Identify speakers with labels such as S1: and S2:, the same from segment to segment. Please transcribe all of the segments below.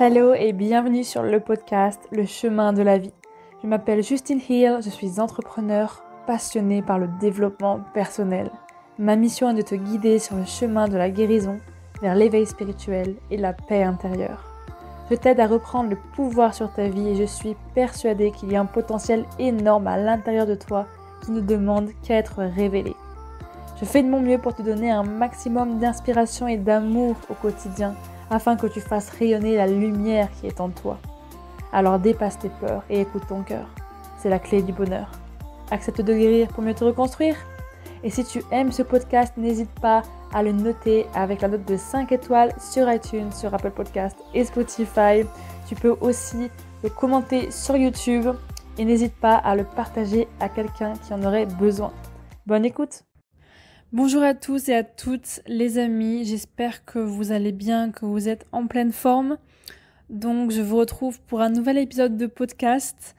S1: Hello et bienvenue sur le podcast Le chemin de la vie. Je m'appelle Justine Hill, je suis entrepreneur passionnée par le développement personnel. Ma mission est de te guider sur le chemin de la guérison vers l'éveil spirituel et la paix intérieure. Je t'aide à reprendre le pouvoir sur ta vie et je suis persuadée qu'il y a un potentiel énorme à l'intérieur de toi qui ne demande qu'à être révélé. Je fais de mon mieux pour te donner un maximum d'inspiration et d'amour au quotidien afin que tu fasses rayonner la lumière qui est en toi. Alors dépasse tes peurs et écoute ton cœur. C'est la clé du bonheur. Accepte de guérir pour mieux te reconstruire. Et si tu aimes ce podcast, n'hésite pas à le noter avec la note de 5 étoiles sur iTunes, sur Apple Podcast et Spotify. Tu peux aussi le commenter sur YouTube et n'hésite pas à le partager à quelqu'un qui en aurait besoin. Bonne écoute! Bonjour à tous et à toutes les amis, j'espère que vous allez bien, que vous êtes en pleine forme. Donc je vous retrouve pour un nouvel épisode de podcast.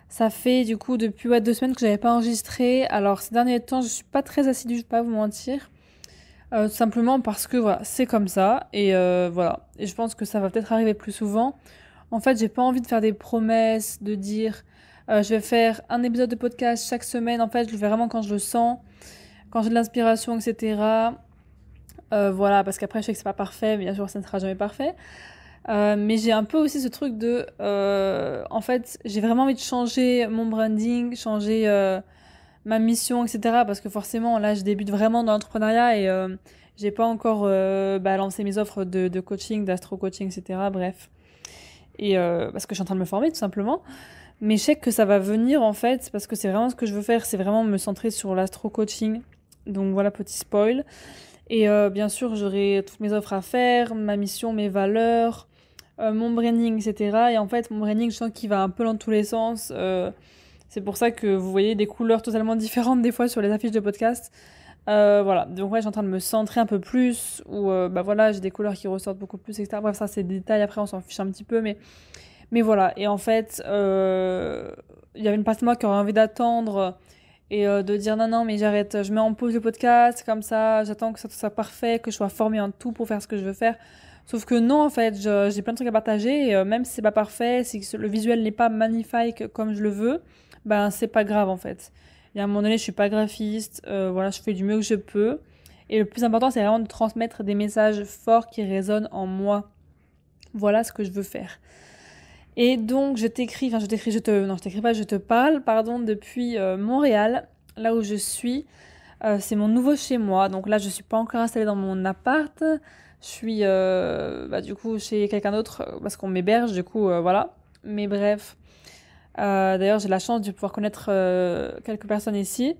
S1: Ça fait du coup depuis 2 semaines que j'avais pas enregistré. Alors ces derniers temps je suis pas très assidue, je vais pas vous mentir. Tout simplement parce que voilà, c'est comme ça et voilà. Et je pense que ça va peut-être arriver plus souvent. En fait j'ai pas envie de faire des promesses, de dire je vais faire un épisode de podcast chaque semaine. En fait je le fais vraiment quand je le sens. Quand j'ai de l'inspiration, etc. Voilà, parce qu'après, je sais que c'est pas parfait, bien sûr, ça ne sera jamais parfait. Mais j'ai un peu aussi ce truc de... en fait, j'ai vraiment envie de changer mon branding, changer ma mission, etc. Parce que forcément, là, je débute vraiment dans l'entrepreneuriat et j'ai pas encore lancé mes offres de coaching, d'astro-coaching, etc. Bref. Et parce que je suis en train de me former, tout simplement. Mais je sais que ça va venir, en fait, parce que c'est vraiment ce que je veux faire, c'est vraiment me centrer sur l'astro-coaching. Donc voilà, petit spoil. Et bien sûr, j'aurai toutes mes offres à faire, ma mission, mes valeurs, mon branding, etc. Et en fait, mon branding, je sens qu'il va un peu dans tous les sens. C'est pour ça que vous voyez des couleurs totalement différentes des fois sur les affiches de podcast. Voilà, donc ouais, je suis en train de me centrer un peu plus, où voilà, j'ai des couleurs qui ressortent beaucoup plus, etc. Bref, ça c'est des détails, après on s'en fiche un petit peu, mais voilà. Et en fait, il y avait une partie de moi qui aurait envie d'attendre et de dire non mais j'arrête, je mets en pause le podcast comme ça, j'attends que ça soit parfait, que je sois formée en tout pour faire ce que je veux faire. Sauf que non, en fait, j'ai plein de trucs à partager et même si c'est pas parfait, si le visuel n'est pas magnifique comme je le veux, ben c'est pas grave en fait. Et à un moment donné, je suis pas graphiste, voilà, je fais du mieux que je peux. Et le plus important, c'est vraiment de transmettre des messages forts qui résonnent en moi. Voilà ce que je veux faire. Et donc je te parle, depuis Montréal, là où je suis. C'est mon nouveau chez moi, donc là je suis pas encore installée dans mon appart. Je suis du coup chez quelqu'un d'autre parce qu'on m'héberge, du coup voilà. Mais bref, d'ailleurs j'ai la chance de pouvoir connaître quelques personnes ici,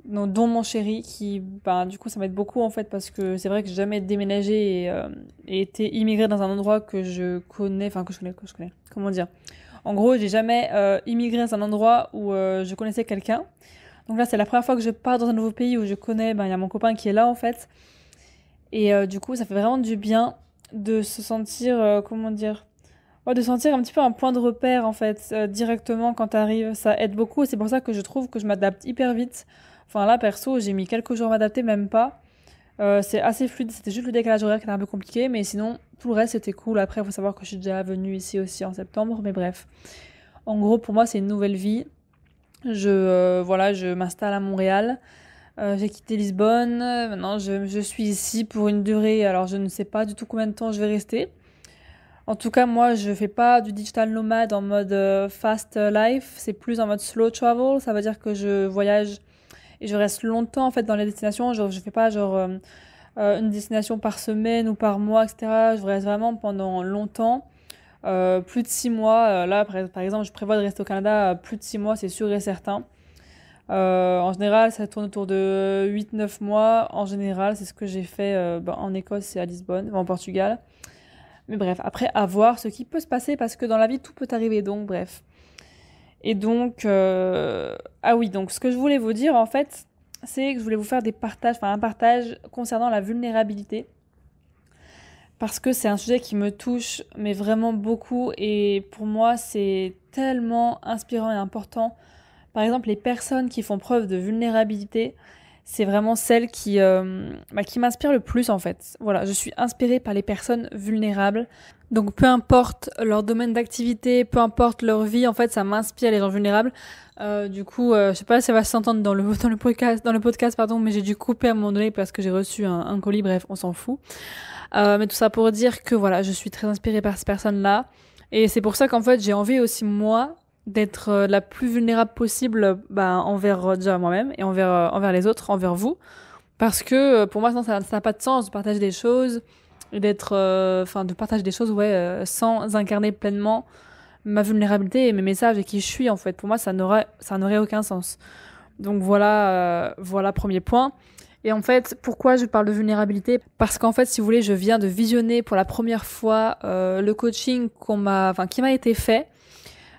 S1: dont mon chéri qui, du coup ça m'aide beaucoup en fait parce que c'est vrai que j'ai jamais déménagé et été immigrée dans un endroit que je connais, comment dire. En gros, j'ai jamais immigré dans un endroit où je connaissais quelqu'un. Donc là, c'est la première fois que je pars dans un nouveau pays où je connais, il y a mon copain qui est là en fait. Et du coup, ça fait vraiment du bien de se sentir, de sentir un petit peu un point de repère en fait, directement quand t'arrives. Ça aide beaucoup et c'est pour ça que je trouve que je m'adapte hyper vite. Enfin là, perso, j'ai mis quelques jours à m'adapter, même pas. C'est assez fluide, c'était juste le décalage horaire qui était un peu compliqué, mais sinon, tout le reste c'était cool. Après, il faut savoir que je suis déjà venue ici aussi en septembre, mais bref. En gros, pour moi, c'est une nouvelle vie. Je m'installe à Montréal. J'ai quitté Lisbonne. Maintenant, je suis ici pour une durée. Alors, je ne sais pas du tout combien de temps je vais rester. En tout cas, moi, je fais pas du digital nomade en mode fast life. C'est plus en mode slow travel. Ça veut dire que je voyage et je reste longtemps en fait dans les destinations. Je fais pas une destination par semaine ou par mois, etc. Je reste vraiment pendant longtemps. Plus de 6 mois. Là, par exemple, je prévois de rester au Canada plus de 6 mois, c'est sûr et certain. En général, ça tourne autour de 8-9 mois. En général, c'est ce que j'ai fait en Écosse et à Lisbonne, en Portugal. Mais bref, après, à voir ce qui peut se passer parce que dans la vie, tout peut arriver. Donc, bref. Et donc, donc ce que je voulais vous dire, en fait, c'est que je voulais vous faire un partage concernant la vulnérabilité. Parce que c'est un sujet qui me touche, mais vraiment beaucoup. Et pour moi, c'est tellement inspirant et important. Par exemple, les personnes qui font preuve de vulnérabilité, c'est vraiment celle qui m'inspire le plus en fait. Voilà, je suis inspirée par les personnes vulnérables. Donc peu importe leur domaine d'activité, peu importe leur vie, en fait, ça m'inspire les gens vulnérables. Je sais pas si ça va s'entendre dans le podcast, pardon, mais j'ai dû couper à un moment donné parce que j'ai reçu un colis, bref, on s'en fout. Mais tout ça pour dire que voilà, je suis très inspirée par ces personnes-là. Et c'est pour ça qu'en fait, j'ai envie aussi, moi, d'être la plus vulnérable possible envers déjà moi-même et envers les autres, envers vous. Parce que pour moi, sinon, ça n'a pas de sens de partager des choses et de partager des choses sans incarner pleinement ma vulnérabilité et mes messages et qui je suis en fait. Pour moi, ça n'aurait aucun sens. Donc voilà premier point. Et en fait, pourquoi je parle de vulnérabilité? Parce qu'en fait, si vous voulez, je viens de visionner pour la première fois le coaching qui m'a été fait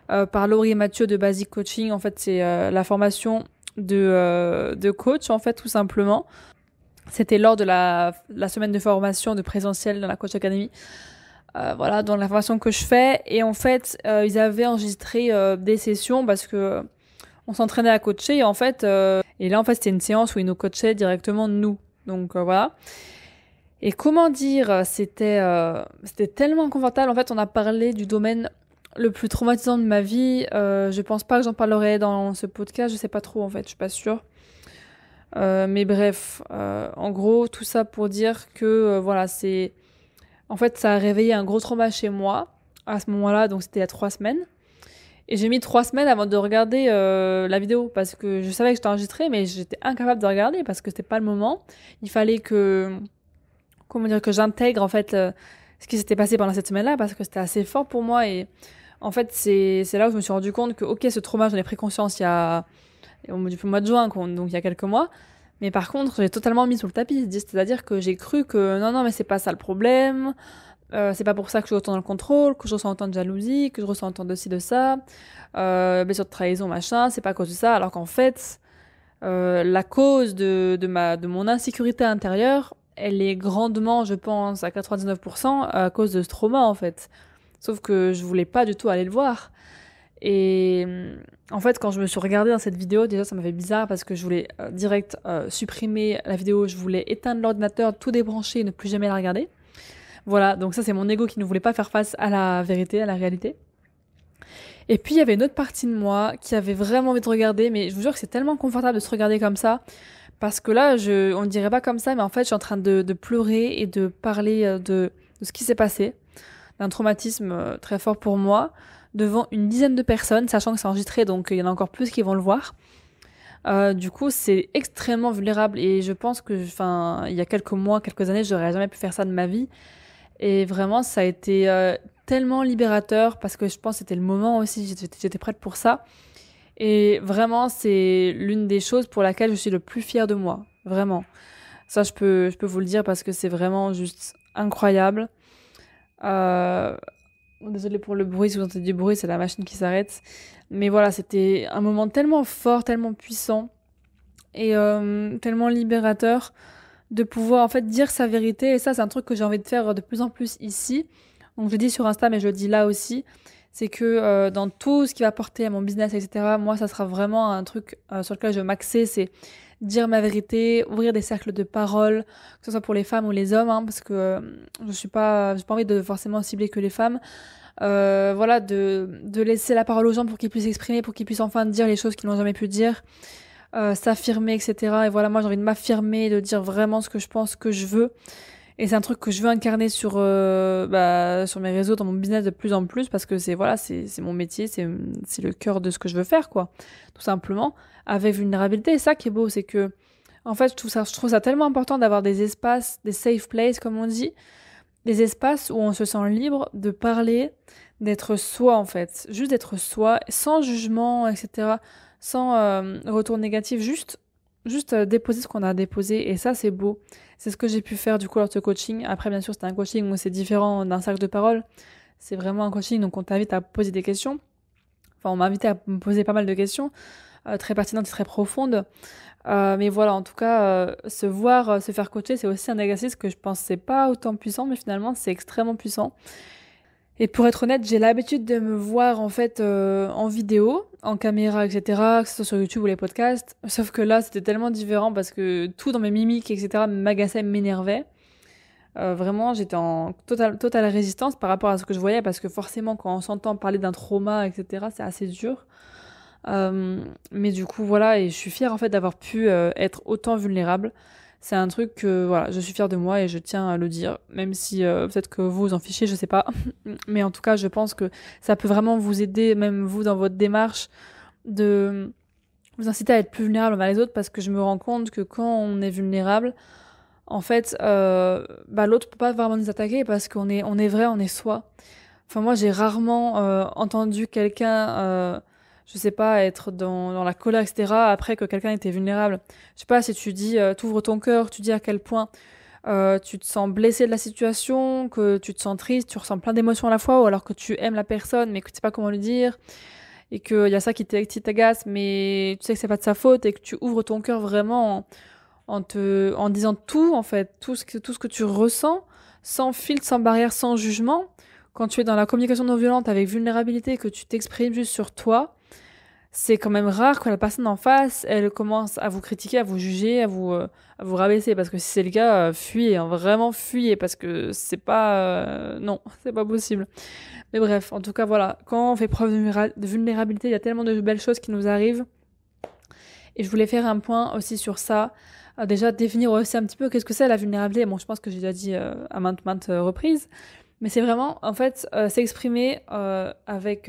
S1: par Laurie et Mathieu de Basic Coaching. En fait, c'est la formation de coach, en fait, tout simplement. C'était lors de la semaine de formation de présentiel dans la Coach Academy. Dans la formation que je fais. Et en fait, ils avaient enregistré des sessions parce que on s'entraînait à coacher. Et là, en fait, c'était une séance où ils nous coachaient directement nous. Donc, voilà. Et comment dire, c'était tellement confortable. En fait, on a parlé du domaine le plus traumatisant de ma vie. Je pense pas que j'en parlerai dans ce podcast. Je sais pas trop, en fait. Je suis pas sûre. Mais bref, en gros, tout ça pour dire que, en fait, ça a réveillé un gros trauma chez moi à ce moment-là. Donc, c'était il y a 3 semaines. Et j'ai mis 3 semaines avant de regarder la vidéo parce que je savais que j'étais enregistrée, mais j'étais incapable de regarder parce que c'était pas le moment. Il fallait que j'intègre en fait ce qui s'était passé pendant cette semaine-là parce que c'était assez fort pour moi. Et en fait, c'est là où je me suis rendu compte que ok, ce trauma, j'en ai pris conscience depuis le mois de juin, donc il y a quelques mois. Mais par contre, j'ai totalement mis sous le tapis. C'est-à-dire que j'ai cru que non, mais c'est pas ça le problème. C'est pas pour ça que je suis autant dans le contrôle, que je ressens autant de jalousie, que je ressens autant de ci, de ça, blessure de trahison, machin, c'est pas à cause de ça, alors qu'en fait, la cause de mon insécurité intérieure, elle est grandement, je pense, à 99% à cause de ce trauma, en fait. Sauf que je voulais pas du tout aller le voir. Et en fait, quand je me suis regardée dans cette vidéo, déjà ça m'a fait bizarre parce que je voulais direct supprimer la vidéo, je voulais éteindre l'ordinateur, tout débrancher et ne plus jamais la regarder. Voilà, donc ça c'est mon ego qui ne voulait pas faire face à la vérité, à la réalité. Et puis il y avait une autre partie de moi qui avait vraiment envie de regarder, mais je vous jure que c'est tellement confortable de se regarder comme ça, parce que là, on ne dirait pas comme ça, mais en fait je suis en train de pleurer et de parler de ce qui s'est passé, d'un traumatisme très fort pour moi, devant une dizaine de personnes, sachant que c'est enregistré, donc il y en a encore plus qui vont le voir. Du coup, c'est extrêmement vulnérable et je pense que, il y a quelques années, j'aurais jamais pu faire ça de ma vie. Et vraiment, ça a été tellement libérateur parce que je pense que c'était le moment aussi, j'étais prête pour ça. Et vraiment, c'est l'une des choses pour laquelle je suis le plus fière de moi. Vraiment. Ça, je peux vous le dire parce que c'est vraiment juste incroyable. Désolée pour le bruit, si vous entendez du bruit, c'est la machine qui s'arrête. Mais voilà, c'était un moment tellement fort, tellement puissant et tellement libérateur de pouvoir en fait dire sa vérité. Et ça, c'est un truc que j'ai envie de faire de plus en plus ici. Donc je le dis sur Insta, mais je le dis là aussi. C'est que dans tout ce qui va porter à mon business, etc., moi, ça sera vraiment un truc sur lequel je vais m'axer, c'est dire ma vérité, ouvrir des cercles de parole, que ce soit pour les femmes ou les hommes, parce que j'ai pas envie de forcément cibler que les femmes. De laisser la parole aux gens pour qu'ils puissent s'exprimer, pour qu'ils puissent enfin dire les choses qu'ils n'ont jamais pu dire. S'affirmer, etc. Et voilà, moi j'ai envie de m'affirmer, de dire vraiment ce que je pense, que je veux. Et c'est un truc que je veux incarner sur mes réseaux, dans mon business de plus en plus, parce que c'est mon métier, c'est le cœur de ce que je veux faire, quoi. Tout simplement, avec vulnérabilité. Et ça qui est beau, c'est que, en fait, je trouve ça tellement important d'avoir des espaces, des safe places, comme on dit, des espaces où on se sent libre de parler, d'être soi, en fait. Juste d'être soi, sans jugement, etc., sans retour négatif, juste déposer ce qu'on a déposé, et ça c'est beau. C'est ce que j'ai pu faire du coup lors de ce coaching. Après bien sûr c'était un coaching où c'est différent d'un cercle de parole, c'est vraiment un coaching donc on t'invite à poser des questions, on m'a invité à me poser pas mal de questions très pertinentes et très profondes, mais voilà, en tout cas se faire coacher, c'est aussi un exercice que je pensais pas autant puissant, mais finalement c'est extrêmement puissant. Et pour être honnête, j'ai l'habitude de me voir en fait en vidéo, en caméra, etc., que ce soit sur YouTube ou les podcasts. Sauf que là, c'était tellement différent parce que tout dans mes mimiques, etc., m'agaçait, m'énervait. Vraiment, j'étais en totale résistance par rapport à ce que je voyais parce que forcément, quand on s'entend parler d'un trauma, etc., c'est assez dur. Mais du coup, voilà, et je suis fière en fait d'avoir pu être autant vulnérable. C'est un truc que, voilà, je suis fière de moi et je tiens à le dire, même si peut-être que vous en fichez, je sais pas. Mais en tout cas, je pense que ça peut vraiment vous aider, même vous, dans votre démarche, de vous inciter à être plus vulnérable envers les autres, parce que je me rends compte que quand on est vulnérable, en fait, l'autre peut pas vraiment nous attaquer parce on est vrai, on est soi. Enfin, moi, j'ai rarement entendu quelqu'un, je sais pas, être dans la colère, etc., après que quelqu'un était vulnérable. Je sais pas, si tu dis, t'ouvres ton cœur, tu dis à quel point tu te sens blessé de la situation, que tu te sens triste, tu ressens plein d'émotions à la fois, ou alors que tu aimes la personne, mais que tu sais pas comment lui dire, et qu'il y a ça qui t'agace, mais tu sais que c'est pas de sa faute, et que tu ouvres ton cœur vraiment en disant tout, en fait, tout ce que tu ressens, sans filtre, sans barrière, sans jugement. Quand tu es dans la communication non violente avec vulnérabilité, que tu t'exprimes juste sur toi, c'est quand même rare que la personne en face, elle commence à vous critiquer, à vous juger, à vous rabaisser. Parce que si c'est le cas, fuyez, hein, vraiment fuyez, parce que c'est pas, non, c'est pas possible. Mais bref, en tout cas, voilà. Quand on fait preuve de vulnérabilité, il y a tellement de belles choses qui nous arrivent. Et je voulais faire un point aussi sur ça. Déjà, définir aussi un petit peu qu'est-ce que c'est la vulnérabilité. Bon, je pense que j'ai déjà dit à maintes reprises. Mais c'est vraiment, en fait, s'exprimer avec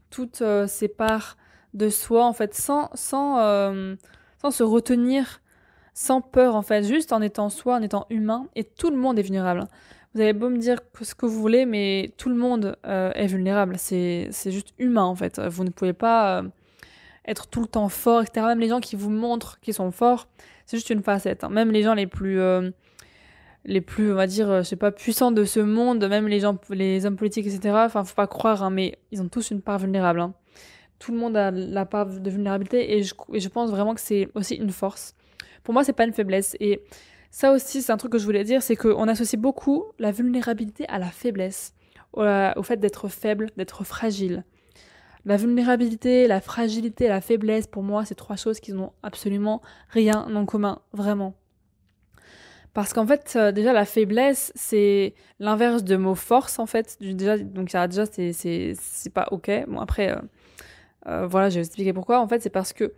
S1: toutes ces parts de soi, en fait, sans se retenir, sans peur, en fait, juste en étant soi, en étant humain. Et tout le monde est vulnérable. Vous avez beau me dire ce que vous voulez, mais tout le monde est vulnérable. C'est juste humain, en fait. Vous ne pouvez pas être tout le temps fort, etc. Même les gens qui vous montrent qu'ils sont forts, c'est juste une facette, hein. Même les gens les plus, on va dire, je sais pas, puissants de ce monde, même les hommes politiques, etc. Enfin, faut pas croire, hein, mais ils ont tous une part vulnérable, hein. Tout le monde a la part de vulnérabilité et je pense vraiment que c'est aussi une force. Pour moi, c'est pas une faiblesse. Et ça aussi, c'est un truc que je voulais dire, c'est qu'on associe beaucoup la vulnérabilité à la faiblesse, au fait d'être faible, d'être fragile. La vulnérabilité, la fragilité et la faiblesse, pour moi, c'est trois choses qui n'ont absolument rien en commun, vraiment. Parce qu'en fait, déjà, la faiblesse, c'est l'inverse de mot force, en fait. Déjà, donc, déjà, c'est pas ok. Bon, après, voilà, je vais expliquer pourquoi. En fait, c'est parce que,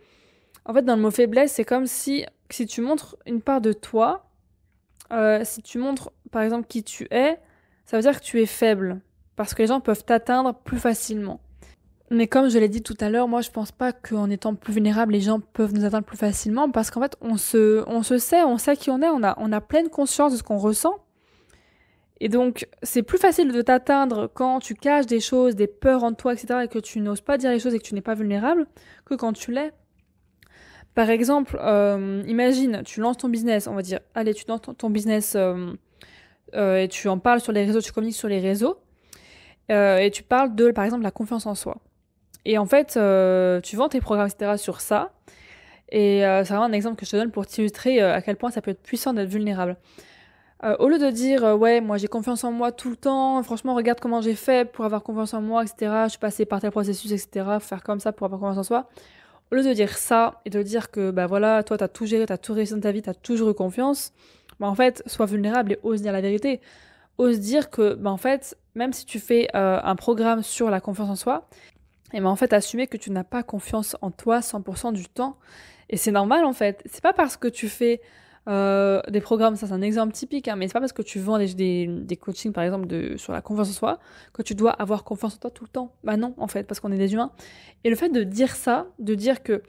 S1: en fait, dans le mot faiblesse, c'est comme si tu montres une part de toi, si tu montres, par exemple, qui tu es, ça veut dire que tu es faible. Parce que les gens peuvent t'atteindre plus facilement. Mais comme je l'ai dit tout à l'heure, moi je pense pas qu'en étant plus vulnérable, les gens peuvent nous atteindre plus facilement parce qu'en fait on sait qui on a pleine conscience de ce qu'on ressent. Et donc c'est plus facile de t'atteindre quand tu caches des choses, des peurs en toi, etc. et que tu n'oses pas dire les choses et que tu n'es pas vulnérable que quand tu l'es. Par exemple, imagine, tu lances ton business, on va dire, allez, tu lances ton business et tu en parles sur les réseaux, tu communiques sur les réseaux et tu parles de, par exemple, la confiance en soi. Et en fait, tu vends tes programmes, etc. sur ça. Et c'est vraiment un exemple que je te donne pour t'illustrer à quel point ça peut être puissant d'être vulnérable. Au lieu de dire, ouais, moi j'ai confiance en moi tout le temps, franchement, regarde comment j'ai fait pour avoir confiance en moi, etc. Je suis passée par tel processus, etc. Faire comme ça pour avoir confiance en soi. Au lieu de dire ça et de dire que, bah voilà, toi t'as tout géré, t'as tout réussi dans ta vie, t'as toujours eu confiance, bah en fait, sois vulnérable et ose dire la vérité. Ose dire que, bah en fait, même si tu fais un programme sur la confiance en soi, et ben en fait assumer que tu n'as pas confiance en toi 100% du temps. Et c'est normal en fait. C'est pas parce que tu fais des programmes, ça c'est un exemple typique, hein, mais c'est pas parce que tu vends des coachings par exemple sur la confiance en soi que tu dois avoir confiance en toi tout le temps. Bah non en fait, parce qu'on est des humains. Et le fait de dire ça, de dire que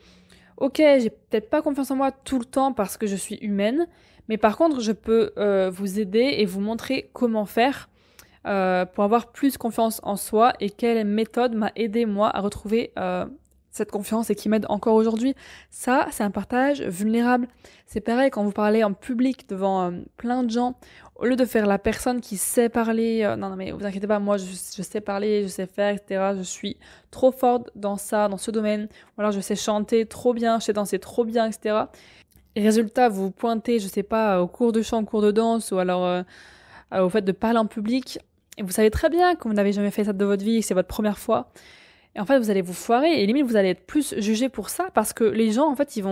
S1: ok, j'ai peut-être pas confiance en moi tout le temps parce que je suis humaine, mais par contre je peux vous aider et vous montrer comment faire pour avoir plus confiance en soi et quelle méthode m'a aidé moi à retrouver cette confiance et qui m'aide encore aujourd'hui. Ça, c'est un partage vulnérable. C'est pareil quand vous parlez en public devant plein de gens, au lieu de faire la personne qui sait parler, non mais vous inquiétez pas, moi je sais parler, je sais faire, etc. Je suis trop forte dans ça, dans ce domaine. Ou alors je sais chanter trop bien, je sais danser trop bien, etc. Et résultat, vous vous pointez, je sais pas, au cours de chant, au cours de danse, ou alors au fait de parler en public. et vous savez très bien que vous n'avez jamais fait ça de votre vie, que c'est votre première fois. Et en fait, vous allez vous foirer et limite, vous allez être plus jugé pour ça parce que les gens, en fait, ils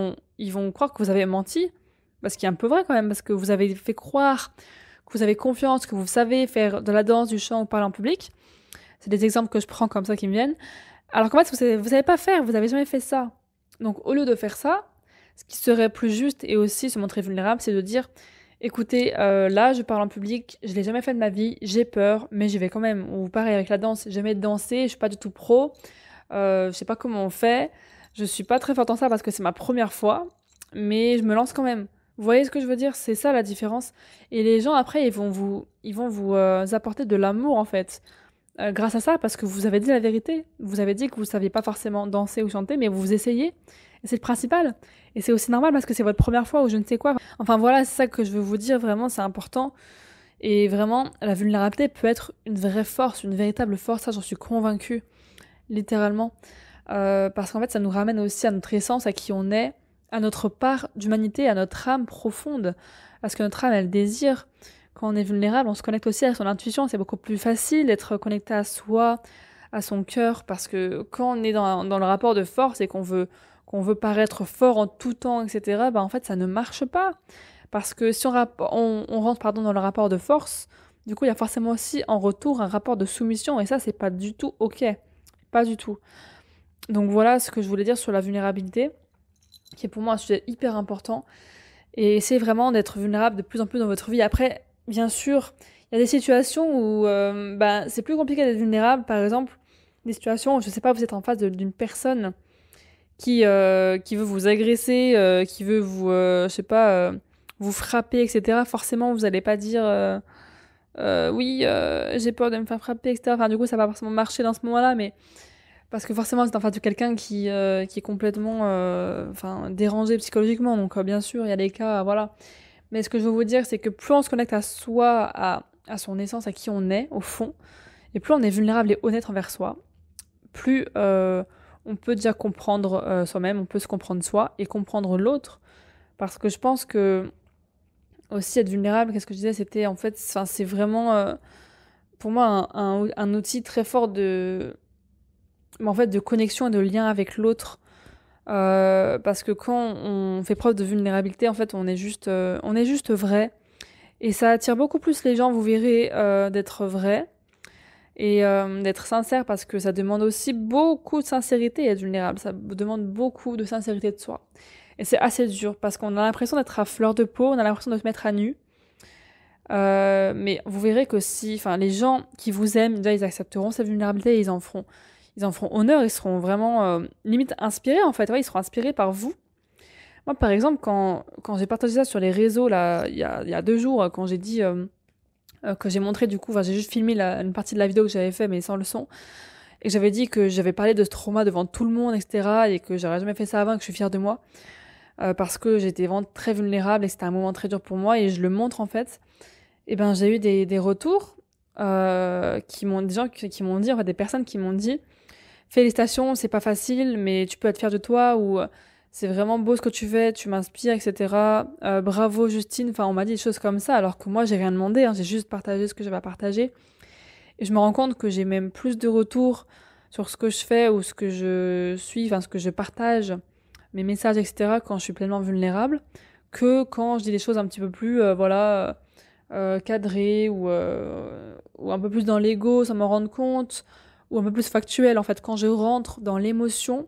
S1: vont croire que vous avez menti. Parce qu'il est un peu vrai quand même, parce que vous avez fait croire que vous avez confiance, que vous savez faire de la danse, du chant ou parler en public. C'est des exemples que je prends comme ça qui me viennent. Alors qu'en fait, vous savez pas faire, vous n'avez jamais fait ça. Donc, au lieu de faire ça, ce qui serait plus juste et aussi se montrer vulnérable, c'est de dire, écoutez, là, je parle en public, je l'ai jamais fait de ma vie, j'ai peur, mais j'y vais quand même. Ou pareil avec la danse, j'ai jamais dansé, je suis pas du tout pro, je sais pas comment on fait, je suis pas très forte en ça parce que c'est ma première fois, mais je me lance quand même. Vous voyez ce que je veux dire? C'est ça la différence. Et les gens après, ils vont vous apporter de l'amour en fait, grâce à ça, parce que vous avez dit la vérité. Vous avez dit que vous saviez pas forcément danser ou chanter, mais vous essayez. Et c'est le principal. Et c'est aussi normal parce que c'est votre première fois ou je ne sais quoi. Enfin voilà, c'est ça que je veux vous dire. Vraiment, c'est important. Et vraiment, la vulnérabilité peut être une vraie force, une véritable force. Ça, j'en suis convaincue, littéralement. Parce qu'en fait, ça nous ramène aussi à notre essence, à qui on est, à notre part d'humanité, à notre âme profonde. Parce que notre âme, elle désire. Quand on est vulnérable, on se connecte aussi à son intuition. C'est beaucoup plus facile d'être connecté à soi, à son cœur. Parce que quand on est dans le rapport de force et qu'on veut paraître fort en tout temps, etc., bah en fait, ça ne marche pas. Parce que si on rentre dans le rapport de force, du coup, il y a forcément aussi en retour un rapport de soumission. Et ça, c'est pas du tout OK. Pas du tout. Donc voilà ce que je voulais dire sur la vulnérabilité, qui est pour moi un sujet hyper important. Et essayez vraiment d'être vulnérable de plus en plus dans votre vie. Après, bien sûr, il y a des situations où c'est plus compliqué d'être vulnérable. Par exemple, des situations où, je sais pas, vous êtes en face d'une personne qui veut vous agresser, qui veut vous, vous frapper, etc. Forcément, vous allez pas dire oui, j'ai peur de me faire frapper, etc. Enfin, du coup, ça va forcément marcher dans ce moment-là, mais parce que forcément, c'est en face de quelqu'un qui est complètement dérangé psychologiquement. Donc, bien sûr, il y a des cas, voilà. Mais ce que je veux vous dire, c'est que plus on se connecte à soi, à son essence, à qui on est, au fond, et plus on est vulnérable et honnête envers soi, plus on peut déjà comprendre soi-même, on peut se comprendre soi et comprendre l'autre. Parce que je pense que aussi être vulnérable, qu'est-ce que je disais, c'était en fait, c'est vraiment pour moi un outil très fort de connexion et de lien avec l'autre. Parce que quand on fait preuve de vulnérabilité, en fait, on est juste vrai. Et ça attire beaucoup plus les gens, vous verrez, d'être vrai et d'être sincère, parce que ça demande aussi beaucoup de sincérité, être vulnérable. Ça demande beaucoup de sincérité de soi. Et c'est assez dur parce qu'on a l'impression d'être à fleur de peau, on a l'impression de se mettre à nu. Mais vous verrez que les gens qui vous aiment, déjà, ils accepteront cette vulnérabilité et ils en feront honneur, ils seront vraiment limite inspirés en fait. Ouais, ils seront inspirés par vous. Moi, par exemple, quand j'ai partagé ça sur les réseaux là, il y a 2 jours, quand j'ai dit que j'ai montré du coup, j'ai juste filmé une partie de la vidéo que j'avais fait mais sans le son, et que j'avais dit que j'avais parlé de ce trauma devant tout le monde, etc., et que j'aurais jamais fait ça avant, et que je suis fière de moi. Parce que j'étais vraiment très vulnérable et c'était un moment très dur pour moi et je le montre en fait. Et ben j'ai eu des retours des gens qui m'ont dit, en fait, des personnes qui m'ont dit félicitations, c'est pas facile mais tu peux être fière de toi, ou c'est vraiment beau ce que tu fais, tu m'inspires, etc. Bravo Justine, enfin on m'a dit des choses comme ça alors que moi j'ai rien demandé, j'ai juste partagé ce que j'avais à partager. Et je me rends compte que j'ai même plus de retours sur ce que je fais ou ce que je suis, ce que je partage, mes messages, etc., quand je suis pleinement vulnérable, que quand je dis des choses un petit peu plus, cadrées ou un peu plus dans l'ego, sans m'en rendre compte, ou un peu plus factuel. En fait, quand je rentre dans l'émotion,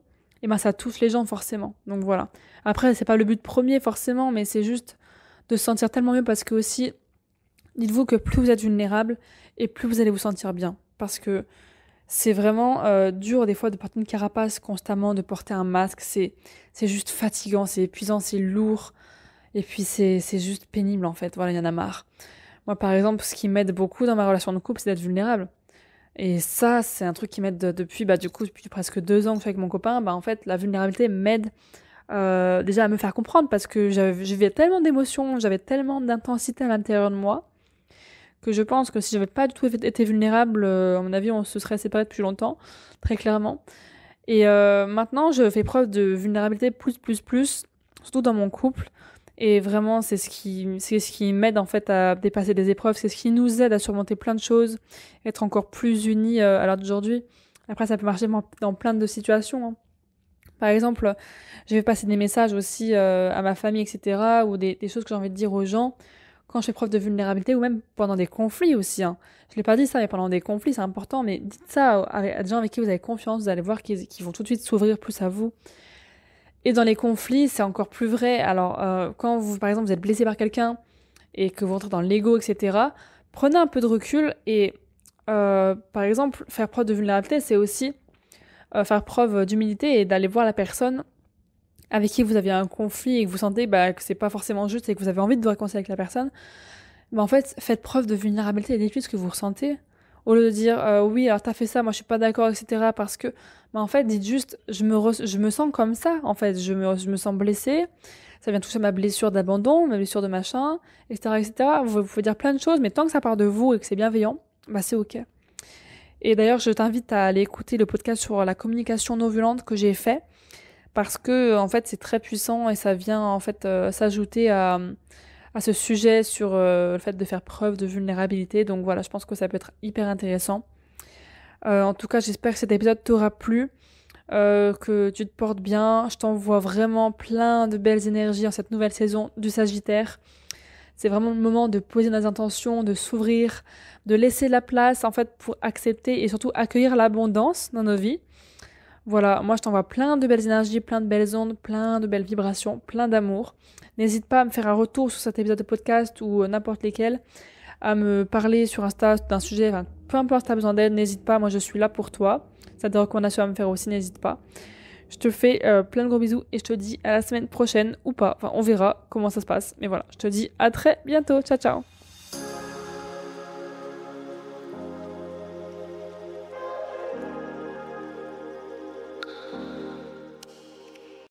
S1: ça touche les gens forcément. Donc voilà. Après, c'est pas le but premier forcément, mais c'est juste de se sentir tellement mieux, parce que aussi, dites-vous que plus vous êtes vulnérable et plus vous allez vous sentir bien. Parce que c'est vraiment dur des fois de porter une carapace constamment, de porter un masque. C'est juste fatigant, c'est épuisant, c'est lourd. Et puis c'est juste pénible en fait. Voilà, il y en a marre. Moi par exemple, ce qui m'aide beaucoup dans ma relation de couple, c'est d'être vulnérable. Et ça, c'est un truc qui m'aide depuis presque 2 ans que je suis avec mon copain. En fait, la vulnérabilité m'aide déjà à me faire comprendre, parce que j'avais tellement d'émotions, j'avais tellement d'intensité à l'intérieur de moi, que je pense que si j'avais pas du tout été vulnérable, à mon avis, on se serait séparés depuis longtemps, très clairement. Et maintenant, je fais preuve de vulnérabilité plus, surtout dans mon couple. Et vraiment, c'est ce qui m'aide en fait à dépasser des épreuves, c'est ce qui nous aide à surmonter plein de choses, être encore plus unis à l'heure d'aujourd'hui. Après, ça peut marcher dans plein de situations, hein. Par exemple, je vais passer des messages aussi à ma famille, etc., ou des choses que j'ai envie de dire aux gens quand je fais preuve de vulnérabilité, ou même pendant des conflits aussi, hein. Je l'ai pas dit ça, mais pendant des conflits, c'est important, mais dites ça à des gens avec qui vous avez confiance, vous allez voir qu'ils vont tout de suite s'ouvrir plus à vous. Et dans les conflits, c'est encore plus vrai. Alors, quand vous, par exemple, vous êtes blessé par quelqu'un et que vous entrez dans l'ego, etc., prenez un peu de recul et, par exemple, faire preuve de vulnérabilité, c'est aussi faire preuve d'humilité et d'aller voir la personne avec qui vous avez un conflit et que vous sentez que c'est pas forcément juste et que vous avez envie de vous réconcilier avec la personne. En fait, faites preuve de vulnérabilité et dites-lui ce que vous ressentez. Au lieu de dire oui, alors t'as fait ça, moi je suis pas d'accord, etc. Parce que, en fait, dites juste je me sens comme ça, en fait, je me sens blessée, ça vient toucher ma blessure d'abandon, ma blessure de machin, etc., etc. Vous pouvez dire plein de choses, mais tant que ça part de vous et que c'est bienveillant, c'est ok. Et d'ailleurs, je t'invite à aller écouter le podcast sur la communication non violente que j'ai fait, parce que en fait c'est très puissant et ça vient en fait s'ajouter à ce sujet sur le fait de faire preuve de vulnérabilité. Donc voilà, je pense que ça peut être hyper intéressant. En tout cas, j'espère que cet épisode t'aura plu, que tu te portes bien. Je t'envoie vraiment plein de belles énergies en cette nouvelle saison du Sagittaire. C'est vraiment le moment de poser nos intentions, de s'ouvrir, de laisser la place en fait pour accepter et surtout accueillir l'abondance dans nos vies. Voilà, moi je t'envoie plein de belles énergies, plein de belles ondes, plein de belles vibrations, plein d'amour. N'hésite pas à me faire un retour sur cet épisode de podcast ou n'importe lesquels, à me parler sur Insta d'un sujet, peu importe si tu as besoin d'aide, n'hésite pas, moi je suis là pour toi. Si tu as des recommandations à me faire aussi, n'hésite pas. Je te fais plein de gros bisous et je te dis à la semaine prochaine ou pas. On verra comment ça se passe. Mais voilà, je te dis à très bientôt. Ciao, ciao.